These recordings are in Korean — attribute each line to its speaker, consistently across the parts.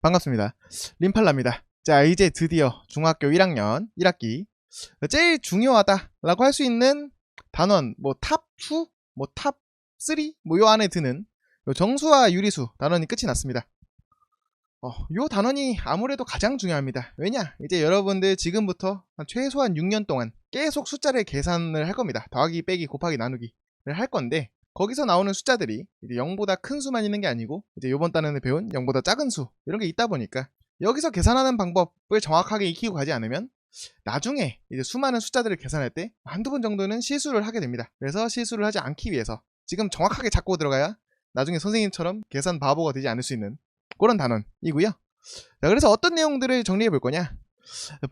Speaker 1: 반갑습니다. 림팔라입니다. 자, 이제 드디어 중학교 1학년 1학기 제일 중요하다라고 할 수 있는 단원 탑2, 탑3 요 안에 드는 요 정수와 유리수 단원이 끝이 났습니다. 요 단원이 아무래도 가장 중요합니다. 왜냐? 이제 여러분들 지금부터 최소한 6년 동안 계속 숫자를 계산을 할 겁니다. 더하기, 빼기, 곱하기, 나누기를 할 건데 거기서 나오는 숫자들이 이제 0보다 큰 수만 있는 게 아니고 이제 요번 단원에 배운 0보다 작은 수 이런 게 있다 보니까 여기서 계산하는 방법을 정확하게 익히고 가지 않으면 나중에 이제 수많은 숫자들을 계산할 때 한두 번 정도는 실수를 하게 됩니다. 그래서 실수를 하지 않기 위해서 지금 정확하게 잡고 들어가야 나중에 선생님처럼 계산 바보가 되지 않을 수 있는 그런 단원이고요. 자, 그래서 어떤 내용들을 정리해 볼 거냐?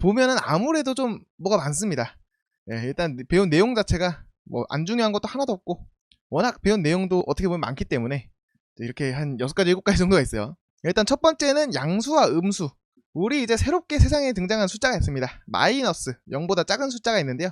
Speaker 1: 보면은 아무래도 좀 뭐가 많습니다. 일단 배운 내용 자체가 안 중요한 것도 하나도 없고 워낙 배운 내용도 어떻게 보면 많기 때문에 이렇게 한 6가지 7가지 정도가 있어요. 일단 첫 번째는 양수와 음수. 우리 이제 새롭게 세상에 등장한 숫자가 있습니다. 마이너스, 0보다 작은 숫자가 있는데요.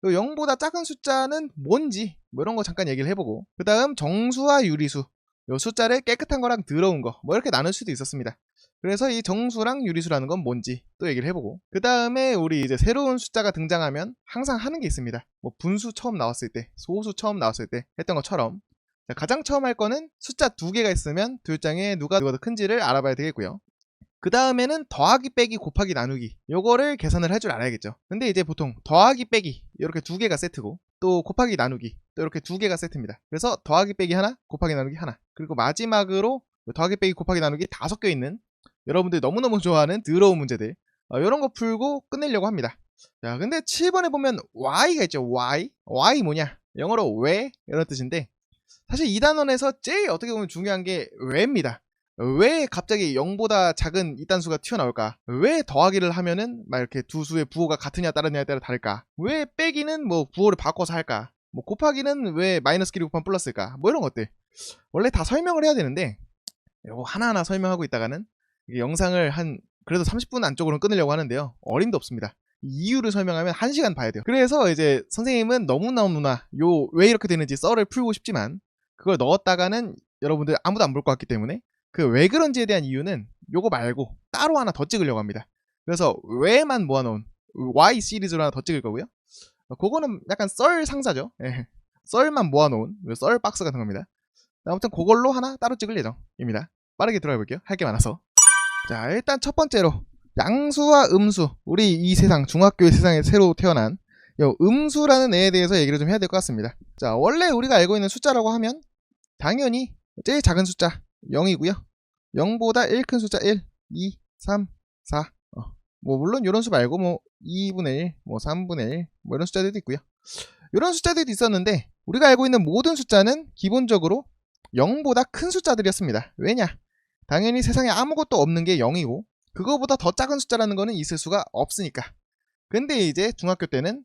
Speaker 1: 0보다 작은 숫자는 뭔지 이런 거 잠깐 얘기를 해보고 그 다음 정수와 유리수, 요 숫자를 깨끗한 거랑 더러운 거 이렇게 나눌 수도 있었습니다. 그래서 이 정수랑 유리수라는 건 뭔지 또 얘기를 해보고 그 다음에 우리 이제 새로운 숫자가 등장하면 항상 하는 게 있습니다. 분수 처음 나왔을 때, 소수 처음 나왔을 때 했던 것처럼 가장 처음 할 거는 숫자 2개가 있으면 둘 중에 누가 더 큰지를 알아봐야 되겠고요. 그 다음에는 더하기, 빼기, 곱하기, 나누기 요거를 계산을 할 줄 알아야겠죠. 근데 이제 보통 더하기, 빼기 이렇게 2개가 세트고 또 곱하기, 나누기 또 이렇게 2개가 세트입니다. 그래서 더하기, 빼기 하나, 곱하기, 나누기 하나, 그리고 마지막으로 더하기, 빼기, 곱하기, 나누기 5개 있는 여러분들이 너무너무 좋아하는 더러운 문제들 이런 거 풀고 끝내려고 합니다. 자, 근데 7번에 보면 y가 있죠. y 뭐냐? 영어로 왜 이런 뜻인데 사실 이 단원에서 제일 어떻게 보면 중요한 게 왜입니다. 왜 갑자기 0보다 작은 이단수가 튀어나올까? 왜 더하기를 하면은 막 이렇게 두 수의 부호가 같으냐 다르냐에 따라 다를까? 왜 빼기는 부호를 바꿔서 할까? 곱하기는 왜 마이너스 끼리 곱하면 플러스일까? 이런 것들 원래 다 설명을 해야 되는데 이거 하나하나 설명하고 있다가는 이게 영상을 한 그래도 30분 안쪽으로는 끊으려고 하는데요. 어림도 없습니다. 이유를 설명하면 1시간 봐야 돼요. 그래서 이제 선생님은 너무나 왜 이렇게 되는지 썰을 풀고 싶지만 그걸 넣었다가는 여러분들 아무도 안 볼 것 같기 때문에 그 왜 그런지에 대한 이유는 요거 말고 따로 하나 더 찍으려고 합니다. 그래서 왜만 모아놓은 Y 시리즈로 하나 더 찍을 거고요. 그거는 약간 썰 상자죠. 썰만 모아놓은 썰 박스 같은 겁니다. 아무튼 그걸로 하나 따로 찍을 예정입니다. 빠르게 들어가 볼게요. 할 게 많아서. 자, 일단 첫 번째로 양수와 음수. 우리 이 세상, 중학교의 세상에 새로 태어난 요 음수라는 애에 대해서 얘기를 좀 해야 될 것 같습니다. 자, 원래 우리가 알고 있는 숫자라고 하면 당연히 제일 작은 숫자 0이고요. 0보다 1 큰 숫자 1, 2, 3, 4. 물론 이런 수 말고 2분의 1, 3분의 1 이런 숫자들도 있고요. 이런 숫자들도 있었는데 우리가 알고 있는 모든 숫자는 기본적으로 0보다 큰 숫자들이었습니다. 왜냐? 당연히 세상에 아무것도 없는 게 0이고 그거보다 더 작은 숫자라는 거는 있을 수가 없으니까. 근데 이제 중학교 때는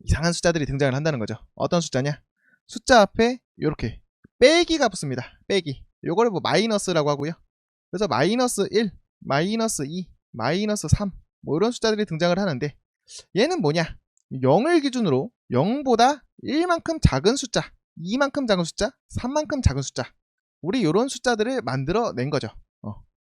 Speaker 1: 이상한 숫자들이 등장을 한다는 거죠. 어떤 숫자냐? 숫자 앞에 이렇게 빼기가 붙습니다. 빼기. 요거를 마이너스라고 하고요. 그래서 마이너스 1, 마이너스 2, 마이너스 3 이런 숫자들이 등장을 하는데 얘는 뭐냐? 0을 기준으로 0보다 1만큼 작은 숫자, 2만큼 작은 숫자, 3만큼 작은 숫자 우리 이런 숫자들을 만들어낸 거죠.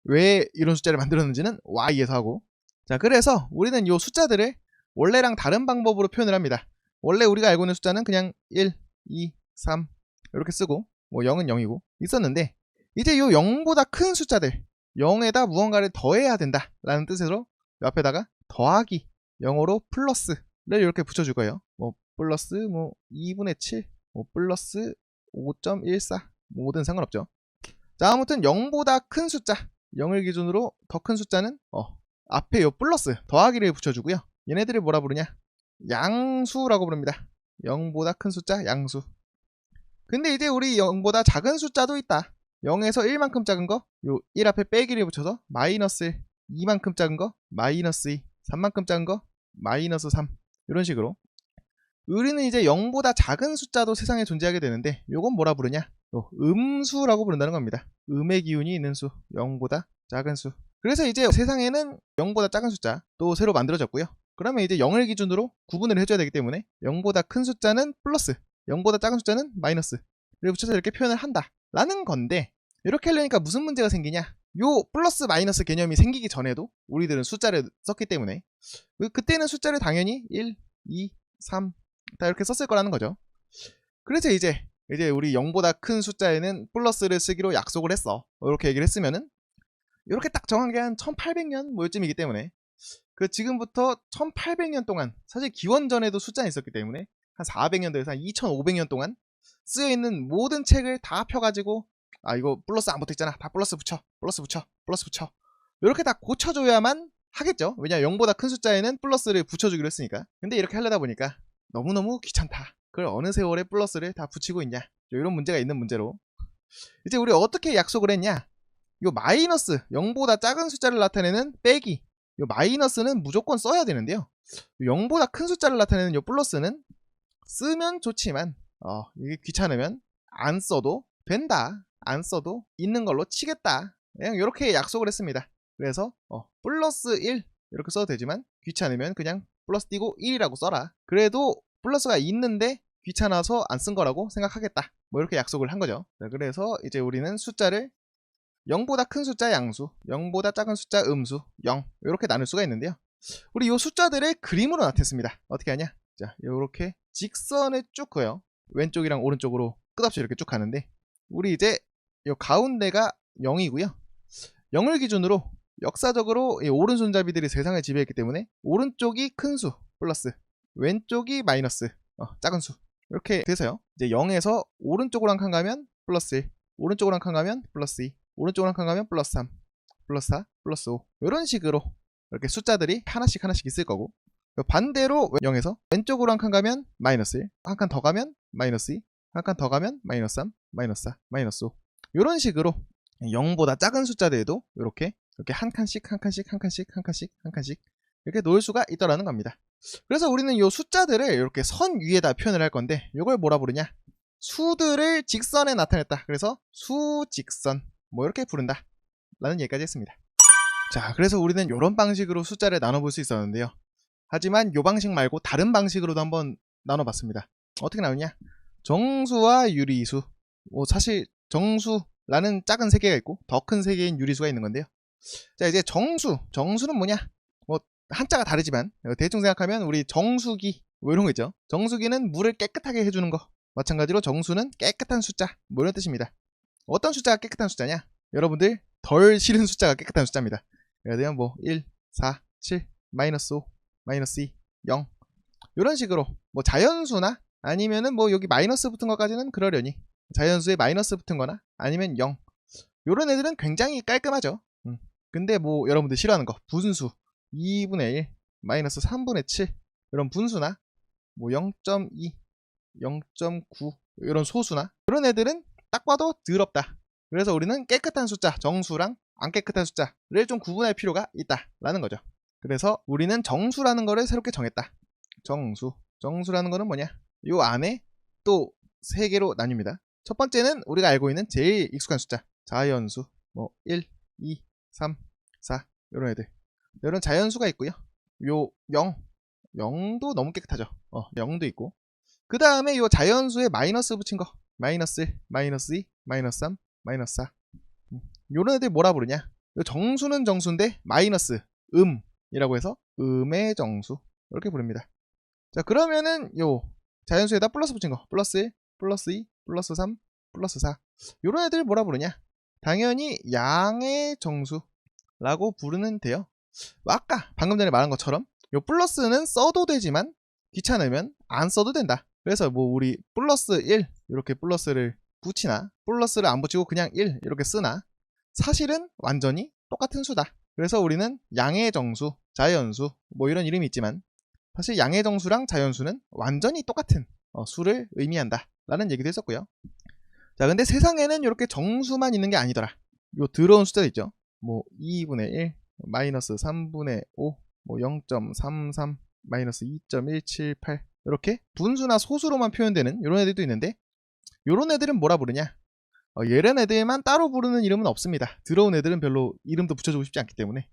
Speaker 1: 왜 이런 숫자를 만들었는지는 y에서 하고 자, 그래서 우리는 이 숫자들을 원래랑 다른 방법으로 표현을 합니다. 원래 우리가 알고 있는 숫자는 그냥 1, 2, 3 이렇게 쓰고 0은 0이고 있었는데 이제 이 0보다 큰 숫자들 0에다 무언가를 더해야 된다 라는 뜻으로 옆에다가 더하기 영어로 플러스를 이렇게 붙여줄 거예요. 플러스 2분의 7 플러스 5.14 뭐든 상관없죠. 자, 아무튼 0보다 큰 숫자 0을 기준으로 더 큰 숫자는 앞에 요 플러스 더하기를 붙여주고요. 얘네들을 뭐라 부르냐? 양수라고 부릅니다. 0보다 큰 숫자 양수. 근데 이제 우리 0보다 작은 숫자도 있다. 0에서 1만큼 작은 거 요 1 앞에 빼기를 붙여서 마이너스 1, 2만큼 작은 거 마이너스 2, 3만큼 작은 거 마이너스 3 이런 식으로 우리는 이제 0보다 작은 숫자도 세상에 존재하게 되는데 요건 뭐라 부르냐? 음수라고 부른다는 겁니다. 음의 기운이 있는 수, 0보다 작은 수. 그래서 이제 세상에는 0보다 작은 숫자 또 새로 만들어졌고요. 그러면 이제 0을 기준으로 구분을 해줘야 되기 때문에 0보다 큰 숫자는 플러스, 0보다 작은 숫자는 마이너스를 붙여서 이렇게 표현을 한다 라는 건데 이렇게 하려니까 무슨 문제가 생기냐? 요 플러스 마이너스 개념이 생기기 전에도 우리들은 숫자를 썼기 때문에 그때는 숫자를 당연히 1, 2, 3 다 이렇게 썼을 거라는 거죠. 그래서 이제 우리 0보다 큰 숫자에는 플러스를 쓰기로 약속을 했어. 이렇게 얘기를 했으면은 이렇게 딱 정한 게 한 1800년 뭐 요쯤이기 때문에 지금부터 1800년 동안 사실 기원전에도 숫자는 있었기 때문에 한 400년도에서 한 2500년 동안 쓰여있는 모든 책을 다 펴가지고 이거 플러스 안 붙어있잖아. 다 플러스 붙여. 플러스 붙여. 플러스 붙여. 이렇게 다 고쳐줘야만 하겠죠. 왜냐면 0보다 큰 숫자에는 플러스를 붙여주기로 했으니까. 근데 이렇게 하려다 보니까 너무너무 귀찮다. 그걸 어느 세월에 플러스를 다 붙이고 있냐. 이런 문제가 있는 문제로 이제 우리 어떻게 약속을 했냐. 요 마이너스 0보다 작은 숫자를 나타내는 빼기 요 마이너스는 무조건 써야 되는데요. 0보다 큰 숫자를 나타내는 요 플러스는 쓰면 좋지만 이게 귀찮으면 안 써도 된다. 안 써도 있는 걸로 치겠다. 그냥 이렇게 약속을 했습니다. 그래서 플러스 1 이렇게 써도 되지만 귀찮으면 그냥 플러스 띄고 1이라고 써라. 그래도 플러스가 있는데 귀찮아서 안 쓴 거라고 생각하겠다. 뭐 이렇게 약속을 한 거죠. 그래서 이제 우리는 숫자를 0보다 큰 숫자 양수, 0보다 작은 숫자 음수, 0 이렇게 나눌 수가 있는데요. 우리 이 숫자들을 그림으로 나타냈습니다. 어떻게 하냐? 자, 이렇게 직선을 쭉 그어요. 왼쪽이랑 오른쪽으로 끝없이 이렇게 쭉 가는데 우리 이제 이 가운데가 0이고요. 0을 기준으로 역사적으로 이 오른손잡이들이 세상을 지배했기 때문에 오른쪽이 큰 수 플러스 왼쪽이 마이너스 작은 수 이렇게 돼서요. 이제 0에서 오른쪽으로 한 칸 가면 플러스 1, 오른쪽으로 한 칸 가면 플러스 2, 오른쪽으로 한 칸 가면 플러스 3, 플러스 4, 플러스 5 이런 식으로 이렇게 숫자들이 하나씩 있을 거고 반대로 0에서 왼쪽으로 한 칸 가면 마이너스 1, 한 칸 더 가면 마이너스 2, 한 칸 더 가면 마이너스 3, 마이너스 4, 마이너스 5 이런 식으로 0보다 작은 숫자들도 이렇게 한 칸씩 이렇게 놓을 수가 있다라는 겁니다. 그래서 우리는 이 숫자들을 이렇게 선 위에다 표현을 할 건데 이걸 뭐라 부르냐? 수들을 직선에 나타냈다. 그래서 수직선 뭐 이렇게 부른다 라는 얘기까지 했습니다. 자, 그래서 우리는 이런 방식으로 숫자를 나눠볼 수 있었는데요. 하지만 이 방식 말고 다른 방식으로도 한번 나눠봤습니다. 어떻게 나오냐? 정수와 유리수. 사실 정수라는 작은 세개가 있고 더 큰 세개인 유리수가 있는 건데요. 자, 이제 정수는 뭐냐? 한자가 다르지만 대충 생각하면 우리 정수기 뭐 이런 거 있죠. 정수기는 물을 깨끗하게 해주는 거. 마찬가지로 정수는 깨끗한 숫자 뭐 이런 뜻입니다. 어떤 숫자가 깨끗한 숫자냐? 여러분들 덜 싫은 숫자가 깨끗한 숫자입니다. 예를 들면 1, 4, 7, 마이너스 5, 마이너스 2, 0 이런 식으로 자연수나 아니면은 여기 마이너스 붙은 것까지는 그러려니 자연수에 마이너스 붙은 거나 아니면 0 요런 애들은 굉장히 깔끔하죠. 근데 여러분들 싫어하는 거 분수 2분의 1, 마이너스 3분의 7 이런 분수나 0.2, 0.9 이런 소수나 이런 애들은 딱 봐도 더럽다. 그래서 우리는 깨끗한 숫자 정수랑 안 깨끗한 숫자를 좀 구분할 필요가 있다라는 거죠. 그래서 우리는 정수라는 거를 새롭게 정했다. 정수라는 거는 뭐냐? 요 안에 또 3개로 나뉩니다. 첫 번째는 우리가 알고 있는 제일 익숙한 숫자 자연수 1, 2, 3, 4 이런 애들 이런 자연수가 있고요. 요 0도 너무 깨끗하죠. 0도 있고 그 다음에 요 자연수에 마이너스 붙인 거 마이너스 1, 마이너스 2, 마이너스 3, 마이너스 4 요런 애들 뭐라 부르냐? 요 정수는 정수인데 마이너스 이라고 해서 음의 정수 이렇게 부릅니다. 자, 그러면은 요 자연수에다 플러스 붙인 거 플러스 1, 플러스 2, 플러스 3, 플러스 4 요런 애들 뭐라 부르냐? 당연히 양의 정수라고 부르는데요. 아까 방금 전에 말한 것처럼 요 플러스는 써도 되지만 귀찮으면 안 써도 된다. 그래서 우리 플러스 1 이렇게 플러스를 붙이나 플러스를 안 붙이고 그냥 1 이렇게 쓰나 사실은 완전히 똑같은 수다. 그래서 우리는 양의 정수, 자연수 이런 이름이 있지만 사실 양의 정수랑 자연수는 완전히 똑같은 수를 의미한다 라는 얘기도 했었고요. 자, 근데 세상에는 이렇게 정수만 있는 게 아니더라. 요 더러운 숫자 있죠. 2분의 1, 마이너스 3분의 5, 0.33, 마이너스 2.178 이렇게 분수나 소수로만 표현되는 이런 애들도 있는데 이런 애들은 뭐라 부르냐? 이런 애들만 따로 부르는 이름은 없습니다. 더러운 애들은 별로 이름도 붙여주고 싶지 않기 때문에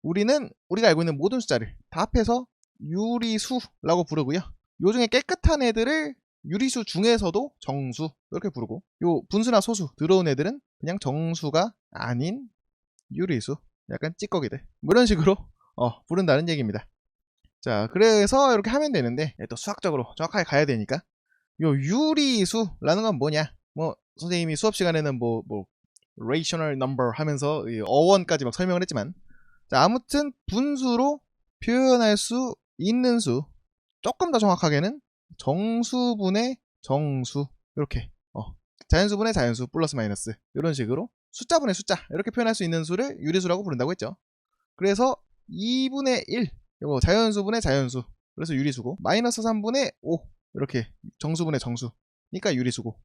Speaker 1: 우리는 우리가 알고 있는 모든 숫자를 다 합해서 유리수라고 부르고요. 요 중에 깨끗한 애들을 유리수 중에서도 정수 이렇게 부르고 요 분수나 소수 더러운 애들은 그냥 정수가 아닌 유리수, 약간 찌꺼기들 뭐 이런 식으로 부른다는 얘기입니다. 자, 그래서 이렇게 하면 되는데 또 수학적으로 정확하게 가야 되니까 요 유리수라는 건 뭐냐, 뭐 선생님이 수업 시간에는 뭐 rational number 하면서 이 어원까지 막 설명을 했지만, 자, 아무튼 분수로 표현할 수 있는 수, 조금 더 정확하게는 정수분의 정수, 이렇게 자연수분의 자연수 플러스 마이너스 이런 식으로 숫자분의 숫자 이렇게 표현할 수 있는 수를 유리수라고 부른다고 했죠. 그래서 2분의 1 이거 자연수분의 자연수, 그래서 유리수고, 마이너스 3분의 5 이렇게 정수분의 정수, 그러니까 유리수고.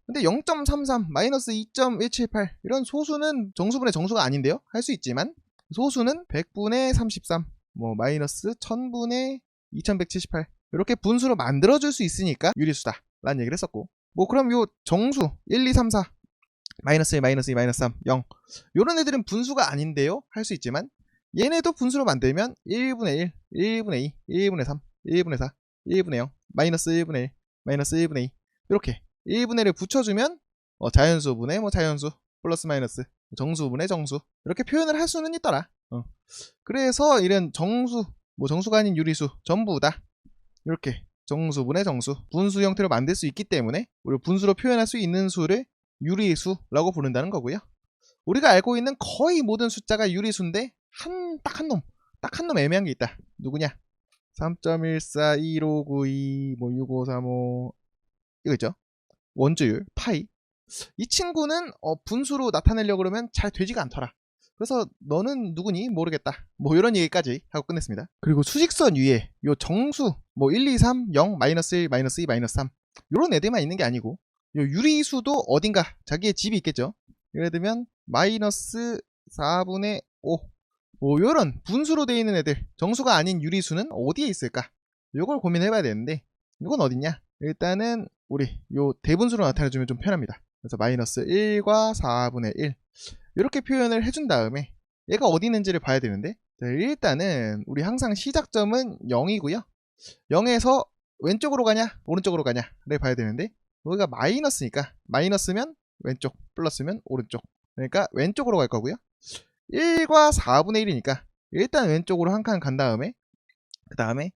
Speaker 1: 근데 0.33 마이너스 2.178 이런 소수는 정수분의 정수가 아닌데요, 할 수 있지만 소수는 100분의 33 뭐 마이너스 1000분의 2178 이렇게 분수로 만들어줄 수 있으니까 유리수다 라는 얘기를 했었고, 뭐 그럼 요 정수 1, 2, 3, 4 마이너스 1, 마이너스 2, 마이너스 3, 0 요런 애들은 분수가 아닌데요, 할 수 있지만 얘네도 분수로 만들면 1분의 1, 1분의 2, 1분의 3, 1분의 4, 1분의 0, 마이너스 1분의 1, 마이너스 1분의 2 이렇게 1분의 1을 붙여주면 자연수분의 뭐 자연수 플러스 마이너스 정수분의 정수 이렇게 표현을 할 수는 있더라. 그래서 이런 정수, 뭐 정수가 아닌 유리수 전부 다 이렇게 정수분의 정수 분수 형태로 만들 수 있기 때문에 우리 분수로 표현할 수 있는 수를 유리수라고 부른다는 거고요. 우리가 알고 있는 거의 모든 숫자가 유리수인데 딱 한 놈 애매한 게 있다. 누구냐? 3.141592 뭐 6535 이거 있죠? 원주율 파이. 이 친구는 분수로 나타내려고 그러면 잘 되지가 않더라. 그래서 너는 누구니 모르겠다, 뭐 이런 얘기까지 하고 끝냈습니다. 그리고 수직선 위에 요 정수 뭐 1, 2, 3, 0, 마이너스 1, 마이너스 2, 마이너스 3 요런 애들만 있는 게 아니고 요 유리수도 어딘가 자기의 집이 있겠죠. 예를 들면 마이너스 4분의 5 뭐 요런 분수로 되어 있는 애들, 정수가 아닌 유리수는 어디에 있을까, 요걸 고민해봐야 되는데 이건 어딨냐, 일단은 우리 요 대분수로 나타내주면 좀 편합니다. 그래서 마이너스 1과 4분의 1 이렇게 표현을 해준 다음에 얘가 어디 있는지를 봐야 되는데, 자, 일단은 우리 항상 시작점은 0이고요 0에서 왼쪽으로 가냐 오른쪽으로 가냐를 봐야 되는데, 여기가 마이너스니까 마이너스면 왼쪽, 플러스면 오른쪽, 그러니까 왼쪽으로 갈 거고요. 1과 4분의 1이니까 일단 왼쪽으로 한 칸 간 다음에 그 다음에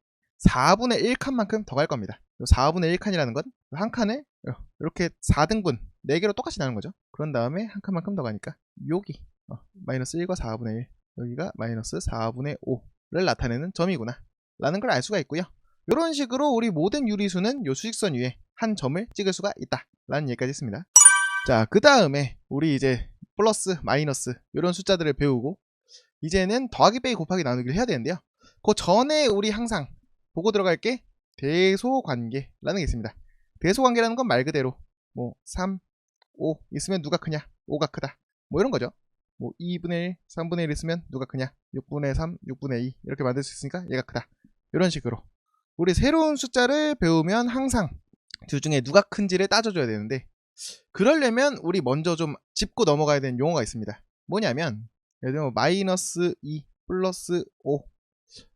Speaker 1: 4분의 1칸만큼 더 갈 겁니다. 4분의 1칸이라는 건 한 칸을 이렇게 4등분 4개로 똑같이 나눈 거죠. 그런 다음에 한 칸만큼 더 가니까 여기 마이너스 1과 4분의 1 여기가 마이너스 4분의 5를 나타내는 점이구나 라는 걸 알 수가 있고요. 이런 식으로 우리 모든 유리수는 요 수직선 위에 한 점을 찍을 수가 있다 라는 얘기까지 했습니다. 자, 그 다음에 우리 이제 플러스 마이너스 이런 숫자들을 배우고 이제는 더하기 빼기 곱하기 나누기를 해야 되는데요, 그 전에 우리 항상 보고 들어갈 게 대소관계라는 게 있습니다. 대소관계라는 건 말 그대로 뭐 3, 5 있으면 누가 크냐, 5가 크다 뭐 이런 거죠. 뭐 2분의 1, 3분의 1 있으면 누가 크냐, 6분의 3, 6분의 2 이렇게 만들 수 있으니까 얘가 크다, 이런 식으로 우리 새로운 숫자를 배우면 항상 둘 중에 누가 큰지를 따져줘야 되는데, 그러려면 우리 먼저 좀 짚고 넘어가야 되는 용어가 있습니다. 뭐냐면 예를 들면 마이너스 2 플러스 5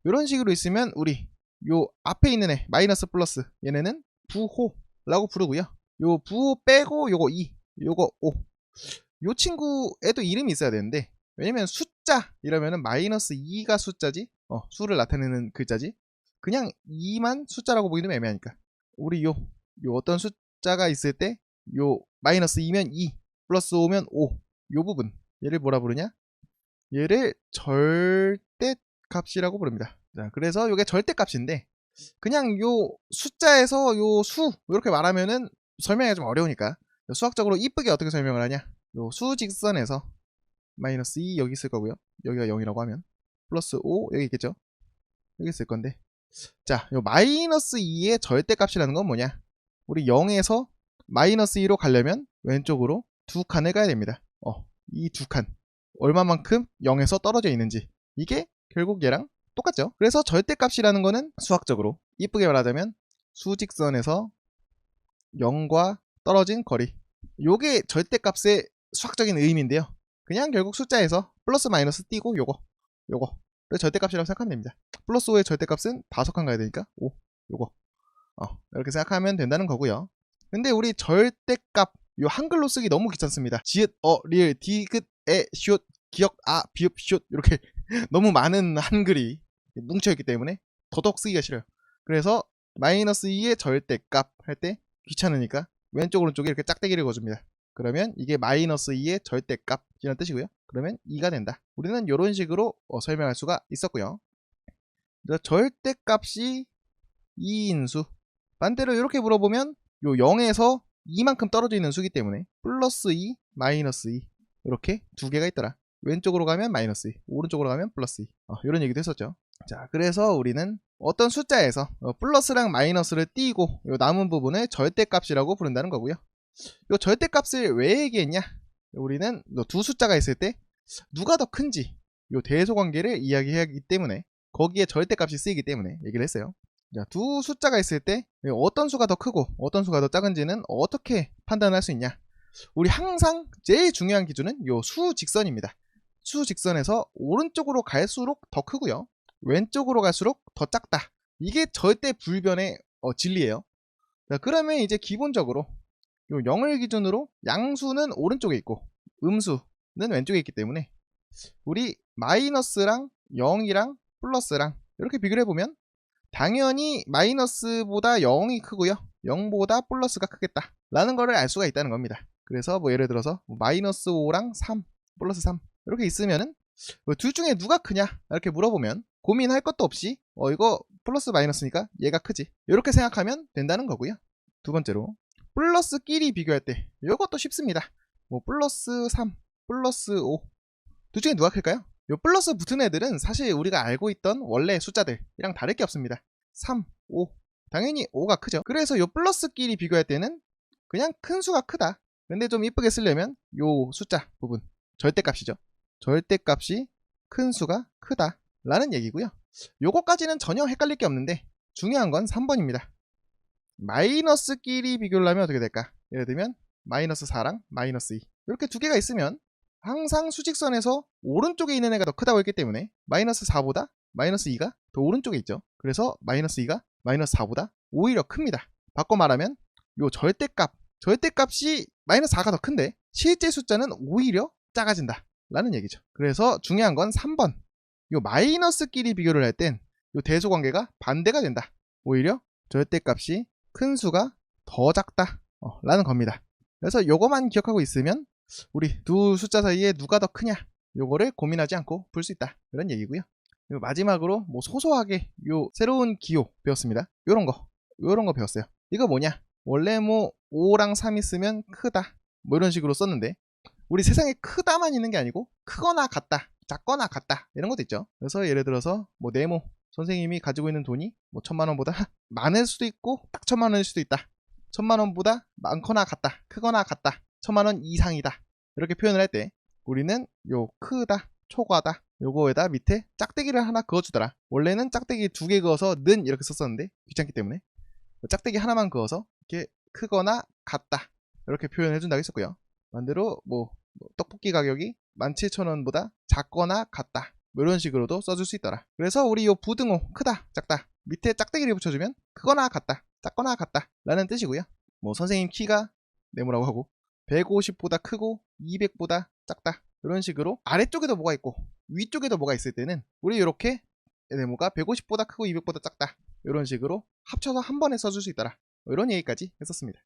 Speaker 1: 이런 식으로 있으면 우리 요 앞에 있는 애 마이너스 플러스 얘네는 부호라고 부르고요. 요 부호 빼고 요거 2 요거 5 요 친구에도 이름이 있어야 되는데, 왜냐면 숫자 이러면은 마이너스 2가 숫자지 수를 나타내는 글자지 그냥 2만 숫자라고 보기는 애매하니까 우리 요 어떤 숫자가 있을 때 요 마이너스 2면 2 플러스 5면 5 요 부분 얘를 뭐라 부르냐, 얘를 절대값이라고 부릅니다. 자, 그래서 이게 절대값인데 그냥 요 숫자에서 요 수 이렇게 말하면은 설명이 좀 어려우니까 수학적으로 이쁘게 어떻게 설명을 하냐, 요 수직선에서 마이너스 2 여기 있을 거고요, 여기가 0이라고 하면 플러스 5 여기 있겠죠, 여기 있을 건데, 자, 요 마이너스 2의 절대값이라는 건 뭐냐, 우리 0에서 마이너스 2로 가려면 왼쪽으로 두 칸을 가야 됩니다. 이 두 칸 얼마만큼 0에서 떨어져 있는지, 이게 결국 얘랑 똑같죠. 그래서 절대값이라는 거는 수학적으로 이쁘게 말하자면 수직선에서 0과 떨어진 거리, 요게 절대값의 수학적인 의미인데요, 그냥 결국 숫자에서 플러스 마이너스 띄고 요거를 절대값이라고 생각하면 됩니다. 플러스 5의 절대값은 5칸 가야 되니까 5 요거 이렇게 생각하면 된다는 거고요. 근데 우리 절대값 요 한글로 쓰기 너무 귀찮습니다. 지읒 리을 디귿 에 슛 기역, 비읍, 슛 이렇게 너무 많은 한글이 뭉쳐있기 때문에 더더욱 쓰기가 싫어요. 그래서 마이너스 2의 절대값 할 때 귀찮으니까 왼쪽 오른쪽에 이렇게 짝대기를 그어줍니다. 그러면 이게 마이너스 2의 절대값이라는 뜻이고요. 그러면 2가 된다. 우리는 이런 식으로 설명할 수가 있었고요. 절대값이 2인수. 반대로 이렇게 물어보면 요 0에서 2만큼 떨어져 있는 수기 때문에 플러스 2, 마이너스 2 이렇게 두 개가 있더라. 왼쪽으로 가면 마이너스 2, 오른쪽으로 가면 플러스 2. 이런 얘기도 했었죠. 자, 그래서 우리는 어떤 숫자에서 플러스랑 마이너스를 띄고 요 남은 부분을 절대값이라고 부른다는 거고요. 요 절대값을 왜 얘기했냐? 우리는 두 숫자가 있을 때 누가 더 큰지 요 대소관계를 이야기해야 하기 때문에 거기에 절대값이 쓰이기 때문에 얘기를 했어요. 자, 두 숫자가 있을 때 어떤 수가 더 크고 어떤 수가 더 작은지는 어떻게 판단할 수 있냐? 우리 항상 제일 중요한 기준은 요 수직선입니다. 수직선에서 오른쪽으로 갈수록 더 크고요. 왼쪽으로 갈수록 더 작다. 이게 절대 불변의 진리예요. 자, 그러면 이제 기본적으로 요 0을 기준으로 양수는 오른쪽에 있고 음수는 왼쪽에 있기 때문에 우리 마이너스랑 0이랑 플러스랑 이렇게 비교를 해보면 당연히 마이너스보다 0이 크고요. 0보다 플러스가 크겠다 라는 거를 알 수가 있다는 겁니다. 그래서 뭐 예를 들어서 마이너스 5랑 3, 플러스 3 이렇게 있으면은 둘 중에 누가 크냐 이렇게 물어보면 고민할 것도 없이 이거 플러스 마이너스니까 얘가 크지 이렇게 생각하면 된다는 거고요. 두 번째로 플러스끼리 비교할 때 이것도 쉽습니다. 뭐 플러스 3, 플러스 5 둘 중에 누가 클까요? 요 플러스 붙은 애들은 사실 우리가 알고 있던 원래 숫자들이랑 다를 게 없습니다. 3, 5 당연히 5가 크죠. 그래서 요 플러스끼리 비교할 때는 그냥 큰 수가 크다. 근데 좀 이쁘게 쓰려면 요 숫자 부분 절대값이죠. 절대값이 큰 수가 크다 라는 얘기고요. 요거까지는 전혀 헷갈릴 게 없는데 중요한 건 3번입니다. 마이너스끼리 비교를 하면 어떻게 될까? 예를 들면 마이너스 4랑 마이너스 2 이렇게 두 개가 있으면 항상 수직선에서 오른쪽에 있는 애가 더 크다고 했기 때문에 마이너스 4보다 마이너스 2가 더 오른쪽에 있죠. 그래서 마이너스 2가 마이너스 4보다 오히려 큽니다. 바꿔 말하면 요 절대값이 마이너스 4가 더 큰데 실제 숫자는 오히려 작아진다 라는 얘기죠. 그래서 중요한 건 3번 요 마이너스끼리 비교를 할 땐 요 대소관계가 반대가 된다. 오히려 절대값이 큰 수가 더 작다 라는 겁니다. 그래서 요거만 기억하고 있으면 우리 두 숫자 사이에 누가 더 크냐 요거를 고민하지 않고 풀 수 있다 이런 얘기고요. 그리고 마지막으로 뭐 소소하게 요 새로운 기호 배웠습니다. 요런 거 배웠어요. 이거 뭐냐? 원래 뭐 5랑 3 있으면 크다 뭐 이런 식으로 썼는데 우리 세상에 크다만 있는 게 아니고 크거나 같다, 작거나 같다 이런 것도 있죠. 그래서 예를 들어서 뭐 네모 선생님이 가지고 있는 돈이 뭐 1000만 원보다 많을 수도 있고 딱 1000만 원일 수도 있다. 1000만 원보다 많거나 같다, 크거나 같다, 1000만 원 이상이다 이렇게 표현을 할 때 우리는 요 크다, 초과다 요거에다 밑에 짝대기를 하나 그어주더라. 원래는 짝대기 2개 그어서 는 이렇게 썼었는데 귀찮기 때문에 짝대기 하나만 그어서 이렇게 크거나 같다 이렇게 표현해준다고 했었고요. 반대로 뭐 떡볶이 가격이 17,000원보다 작거나 같다 뭐 이런 식으로도 써줄 수 있더라. 그래서 우리 요 부등호 크다, 작다 밑에 짝대기를 붙여주면 크거나 같다, 작거나 같다 라는 뜻이고요. 뭐 선생님 키가 네모라고 하고 150보다 크고 200보다 작다 이런 식으로 아래쪽에도 뭐가 있고 위쪽에도 뭐가 있을 때는 우리 이렇게 네모가 150보다 크고 200보다 작다 이런 식으로 합쳐서 한 번에 써줄 수 있더라 이런 얘기까지 했었습니다.